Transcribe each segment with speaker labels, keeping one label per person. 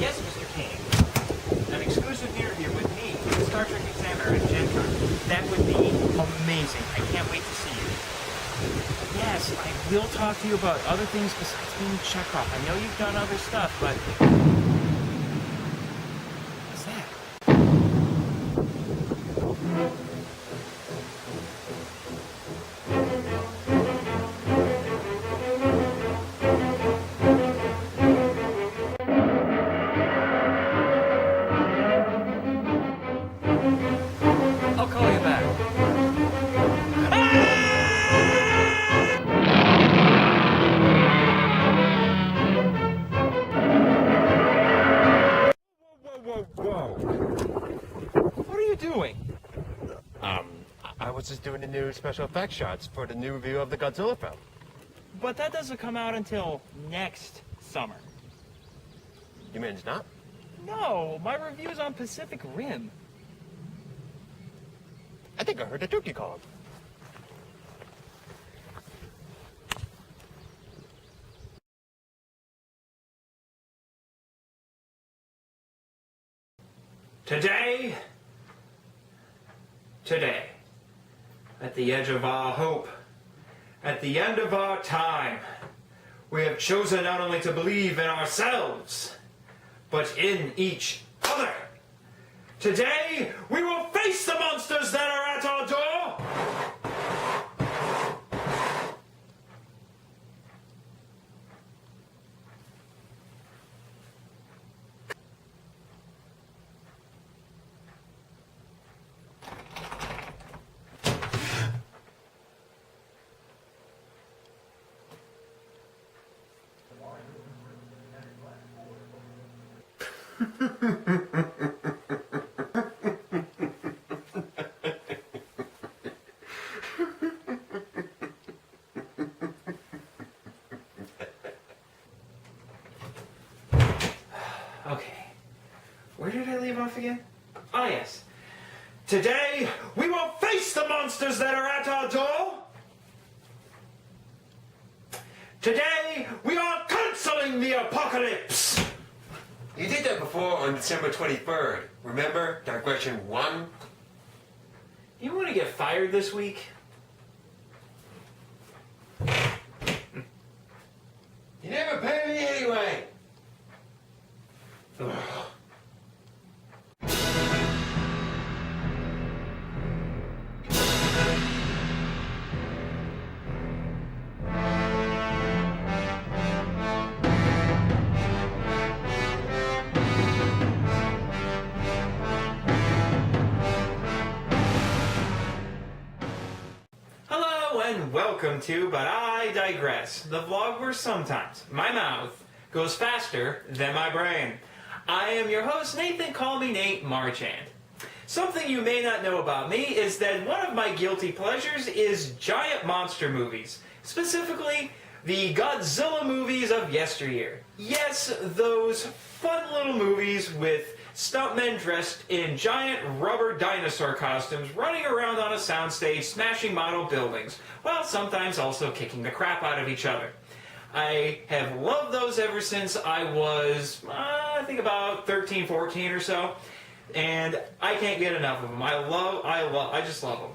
Speaker 1: Yes, Mr. King. An exclusive interview with me, the Star Trek Examiner at Gen Con. That would be amazing. I can't wait to see you. Yes, I will talk to you about other things besides being Chekhov. I know you've done other stuff, but... What's that? I'll call you back. Whoa. What are you doing?
Speaker 2: I was just doing the new special effects shots for the new review of the Godzilla film.
Speaker 1: But that doesn't come out until next summer.
Speaker 2: You mean it's not?
Speaker 1: No, my review's on Pacific Rim.
Speaker 2: I think I heard the turkey call.
Speaker 1: Today, at the edge of our hope, at the end of our time, we have chosen not only to believe in ourselves, but in each other. Today, we will face the monsters that are at our door. Okay, where did I leave off again? Oh yes. Today, we will face the monsters that are at our door. Today, we are canceling the apocalypse.
Speaker 2: You did that before on December 23rd. Remember? Digression 1?
Speaker 1: You want to get fired this week?
Speaker 2: You never pay me anyway.
Speaker 1: Hello and welcome to But I Digress, the vlog where sometimes my mouth goes faster than my brain. I am your host, Nathan, call me Nate Marchand. Something you may not know about me is that one of my guilty pleasures is giant monster movies, specifically the Godzilla movies of yesteryear. Yes, those fun little movies with stuntmen dressed in giant rubber dinosaur costumes running around on a soundstage smashing model buildings, while sometimes also kicking the crap out of each other. I have loved those ever since I was, I think about 13, 14 or so, and I can't get enough of them. I just love them.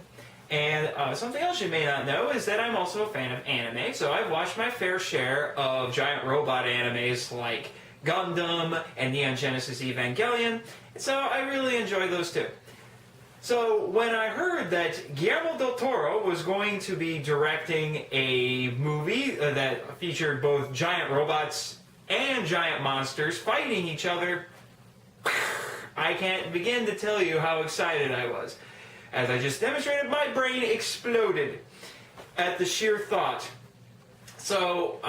Speaker 1: And something else you may not know is that I'm also a fan of anime, so I've watched my fair share of giant robot animes like Gundam and Neon Genesis Evangelion, and so I really enjoy those too. So when I heard that Guillermo del Toro was going to be directing a movie that featured both giant robots and giant monsters fighting each other, I can't begin to tell you how excited I was. As I just demonstrated, my brain exploded at the sheer thought. So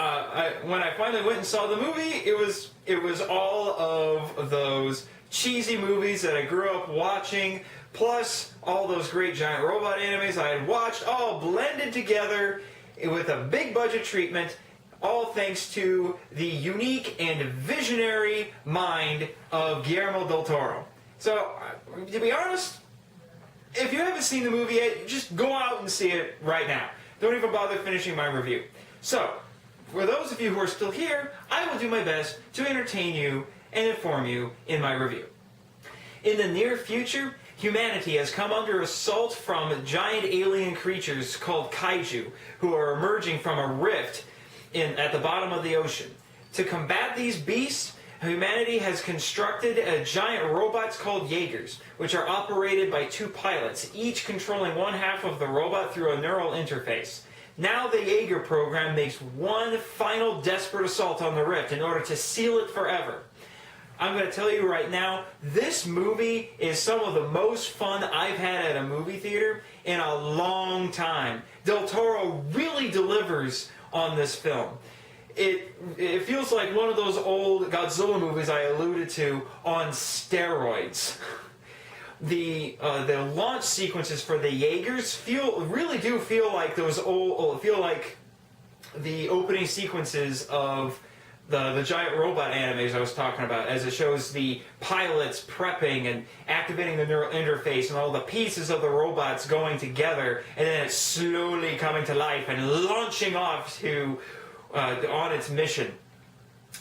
Speaker 1: when I finally went and saw the movie, it was all of those cheesy movies that I grew up watching, plus all those great giant robot animes I had watched, all blended together with a big budget treatment, all thanks to the unique and visionary mind of Guillermo del Toro. So, to be honest, if you haven't seen the movie yet, just go out and see it right now. Don't even bother finishing my review. So, for those of you who are still here, I will do my best to entertain you and inform you in my review. In the near future, humanity has come under assault from giant alien creatures called kaiju, who are emerging from a rift at the bottom of the ocean. To combat these beasts, humanity has constructed giant robots called Jaegers, which are operated by 2 pilots, each controlling one half of the robot through a neural interface. Now the Jaeger program makes one final desperate assault on the rift in order to seal it forever. I'm going to tell you right now, this movie is some of the most fun I've had at a movie theater in a long time. Del Toro really delivers on this film. It feels like one of those old Godzilla movies I alluded to on steroids. The launch sequences for the Jaegers really do feel like those the opening sequences of the giant robot animes I was talking about, as it shows the pilots prepping and activating the neural interface and all the pieces of the robots going together, and then it's slowly coming to life and launching off on its mission.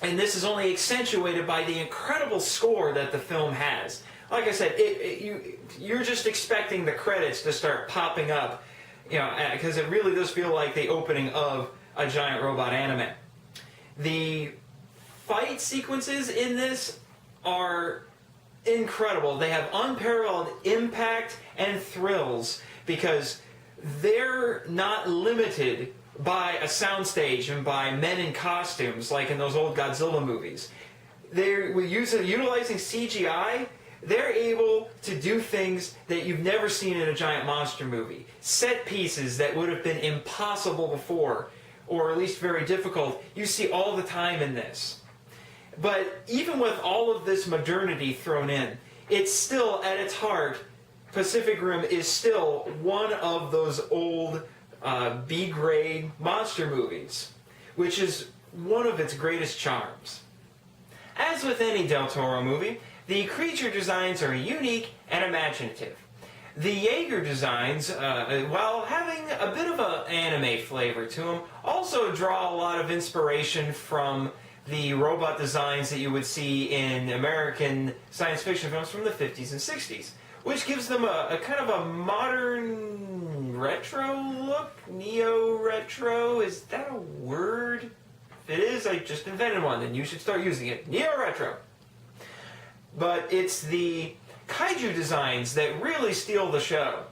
Speaker 1: And this is only accentuated by the incredible score that the film has. Like I said, you're just expecting the credits to start popping up, because it really does feel like the opening of a giant robot anime. The fight sequences in this are incredible. They have unparalleled impact and thrills because they're not limited by a soundstage and by men in costumes like in those old Godzilla movies. Utilizing CGI, they're able to do things that you've never seen in a giant monster movie. Set pieces that would have been impossible before, or at least very difficult, you see all the time in this. But even with all of this modernity thrown in, it's still, at its heart, Pacific Rim is still one of those old B-grade monster movies, which is one of its greatest charms. As with any Del Toro movie, the creature designs are unique and imaginative. The Jaeger designs, while having a bit of an anime flavor to them, also draw a lot of inspiration from the robot designs that you would see in American science fiction films from the 50s and 60s, which gives them a kind of a modern retro look. Neo-retro, is that a word? If it is, I just invented one, then you should start using it. Neo-retro. But it's the kaiju designs that really steal the show.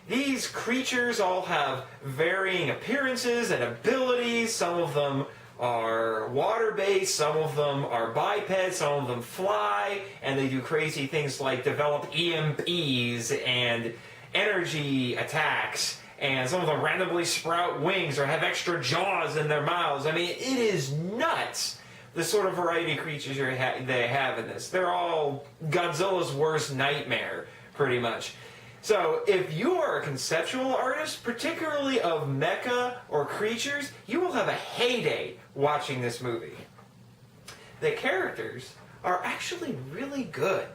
Speaker 1: These creatures all have varying appearances and abilities. Some of them are water-based, some of them are bipeds, some of them fly, and they do crazy things like develop EMPs and energy attacks, and some of them randomly sprout wings or have extra jaws in their mouths. I mean, it is nuts, the sort of variety of creatures they have in this. They're all Godzilla's worst nightmare, pretty much. So, if you are a conceptual artist, particularly of mecha or creatures, you will have a heyday watching this movie. The characters are actually really good.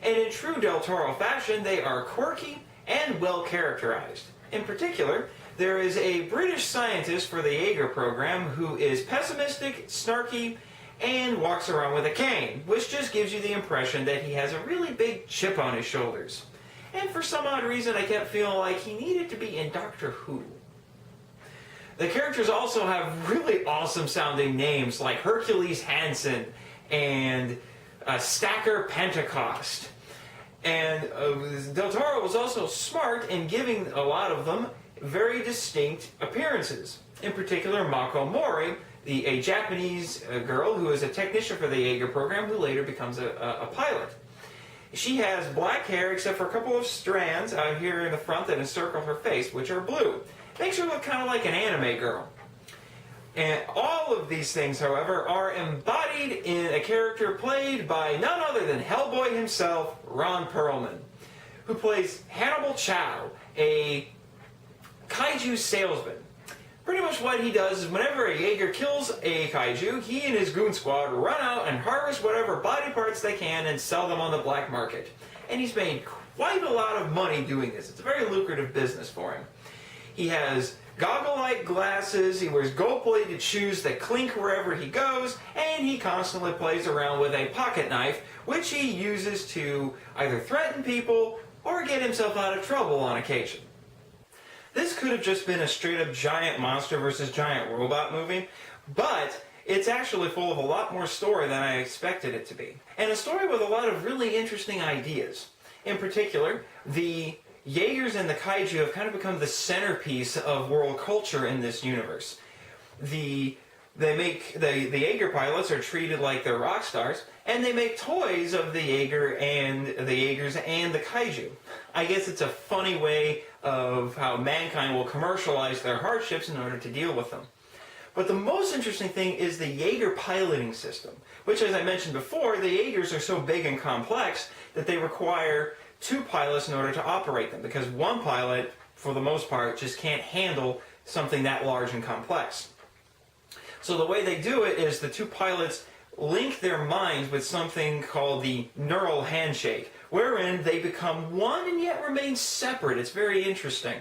Speaker 1: And in true Del Toro fashion, they are quirky and well characterized. In particular, there is a British scientist for the Jaeger program who is pessimistic, snarky, and walks around with a cane, which just gives you the impression that he has a really big chip on his shoulders. And for some odd reason, I kept feeling like he needed to be in Doctor Who. The characters also have really awesome sounding names like Hercules Hansen and Stacker Pentecost. And Del Toro was also smart in giving a lot of them very distinct appearances. In particular, Mako Mori, a Japanese girl who is a technician for the Jaeger program who later becomes a pilot. She has black hair except for a couple of strands out here in the front that encircle her face, which are blue. Makes her look kind of like an anime girl. And all of these things, however, are embodied in a character played by none other than Hellboy himself, Ron Perlman, who plays Hannibal Chow, a kaiju salesman. Pretty much what he does is whenever a Jaeger kills a kaiju, he and his goon squad run out and harvest whatever body parts they can and sell them on the black market. And he's made quite a lot of money doing this. It's a very lucrative business for him. He has goggle-like glasses, he wears gold-plated shoes that clink wherever he goes, and he constantly plays around with a pocket knife, which he uses to either threaten people or get himself out of trouble on occasion. This could have just been a straight-up giant monster versus giant robot movie, but it's actually full of a lot more story than I expected it to be. And a story with a lot of really interesting ideas. In particular, the Jaegers and the Kaiju have kind of become the centerpiece of world culture in this universe. The Jaeger pilots are treated like they're rock stars, and they make toys of the Jaegers and the Kaiju. I guess it's a funny way of how mankind will commercialize their hardships in order to deal with them. But the most interesting thing is the Jaeger piloting system, which, as I mentioned before, the Jaegers are so big and complex that they require 2 pilots in order to operate them, because one pilot, for the most part, just can't handle something that large and complex. So the way they do it is the 2 pilots link their minds with something called the neural handshake, wherein they become one and yet remain separate. It's very interesting.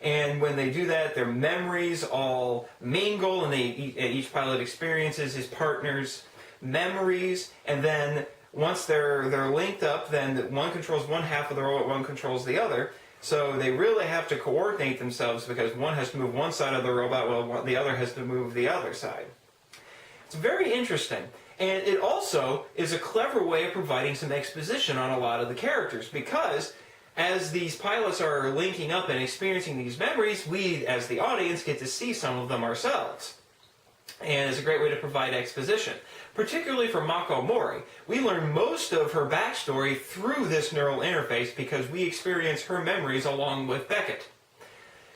Speaker 1: And when they do that, their memories all mingle, and each pilot experiences his partner's memories, and then once they're linked up, then one controls one half of the robot, one controls the other. So they really have to coordinate themselves, because one has to move one side of the robot while the other has to move the other side. It's very interesting. And it also is a clever way of providing some exposition on a lot of the characters, because as these pilots are linking up and experiencing these memories, we, as the audience, get to see some of them ourselves. And it's a great way to provide exposition. Particularly for Mako Mori, we learn most of her backstory through this neural interface, because we experience her memories along with Beckett.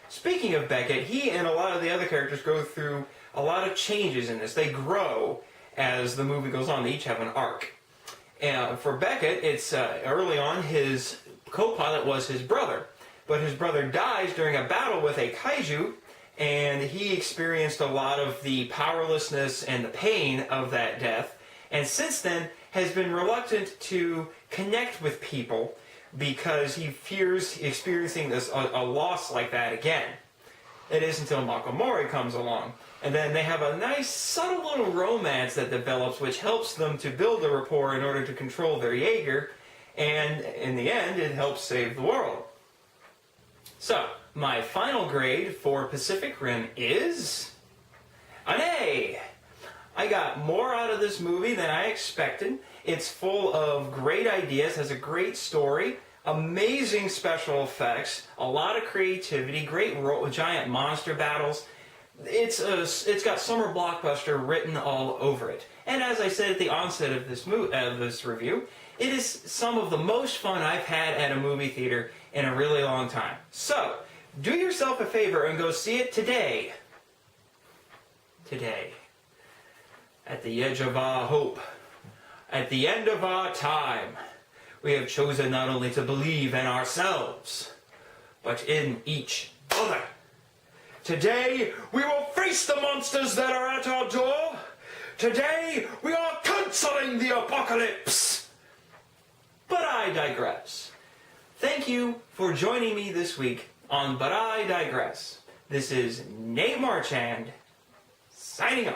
Speaker 1: Speaking of Beckett, he and a lot of the other characters go through a lot of changes in this. They grow as the movie goes on. They each have an arc. And for Beckett, it's early on, his co-pilot was his brother. But his brother dies during a battle with a kaiju, and he experienced a lot of the powerlessness and the pain of that death, and since then has been reluctant to connect with people because he fears experiencing a loss like that again. It is until Mako Mori comes along, and then they have a nice subtle little romance that develops, which helps them to build a rapport in order to control their Jaeger, and in the end it helps save the world. So, my final grade for Pacific Rim is an A. I got more out of this movie than I expected. It's full of great ideas, has a great story, amazing special effects, a lot of creativity, great giant monster battles. It's got summer blockbuster written all over it. And as I said at the onset of this review, it is some of the most fun I've had at a movie theater in a really long time. So, do yourself a favor and go see it today. Today. At the edge of our hope. At the end of our time. We have chosen not only to believe in ourselves, but in each other. Today, we will face the monsters that are at our door. Today, we are canceling the apocalypse. But I digress. Thank you for joining me this week on But I Digress. This is Nate Marchand, signing off.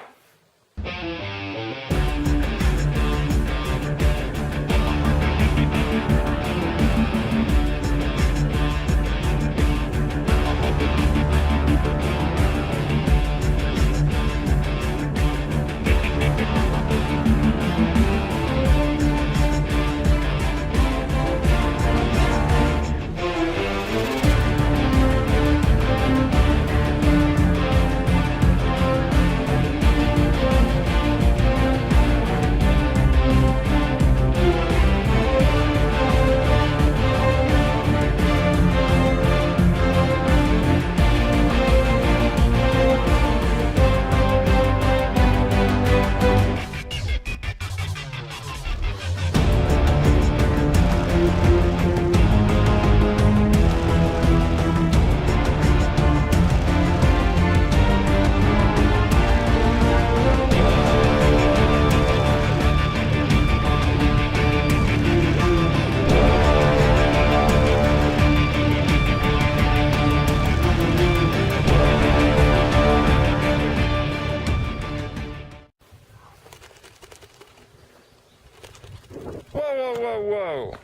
Speaker 2: Whoa, whoa, whoa, whoa.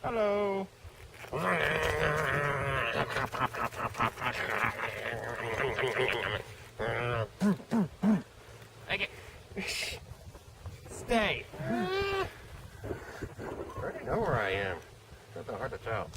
Speaker 2: Hello.
Speaker 1: Okay.
Speaker 2: Stay. I already know where I am. It's not that hard to tell.